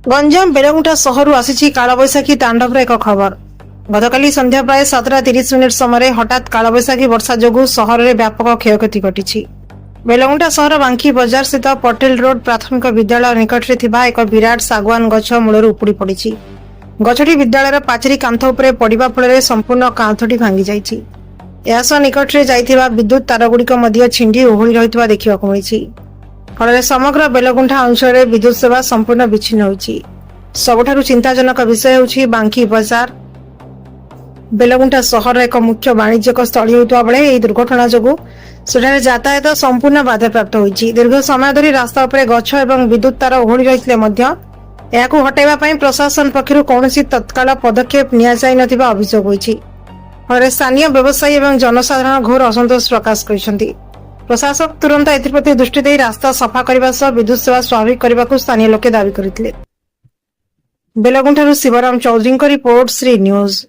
गंजाम बेलगुंठा सहरु आसी कालबैशाखी तांडवर एक खबर। गतकाली संध्या प्राय 7:30 समय हठात कालबैशाखी वर्षा जोगु सहर में व्यापक क्षयक्षति घटी। बेलगुंठा सहर बांकी बजार स्थित पटेल रोड प्राथमिक विद्यालय निकट में एक विराट सागवान गछ मूलर उपुड़ी पड़ी। गछटी विद्यालय पाचेरी कांथ उपरे पड़िबा फल संपूर्ण कांथटी भांगी जाइछि। यास निकट में जाइथिबा विद्युत तारगुड़िक मध्य छिंडी ओहଳି रहितबा देखिबाकु मिलिछि। फल समग्र बेलगुंठा अंचल में विद्युत सेवा संपूर्ण विच्छिन्न होइछि। सबुठारु चिंताजनक विषय होछि बांकी बजार बेलगुंठा सहर एक मुख्य वाणिज्यिक स्थली होता बेले यह दुर्घटना जोगु सेठारे यातायात संपूर्ण बाधाप्राप्त होइछि। दीर्घ समय धरी रास्ता उपरे गछ एवं विद्युत तार ओहଳି रहितले मध्य याकु हटाइबा पई प्रशासन पक्षरु कौनसी तत्काल पदक्षेप निया जाय नथिबा अभियोग होइछि। फल स्थानीय व्यवसायी एवं जनसाधारण घोर असंतोष प्रकाश करिसेंति। प्रशासक तुरंत एप्रति दृष्टि दे रास्ता सफा करने सह विद्युत सेवा स्वाभाविक करने को स्थानीय लोके दावी करथिले। बेलगुंठारु शिवराम चौधरी रिपोर्ट, श्री न्यूज।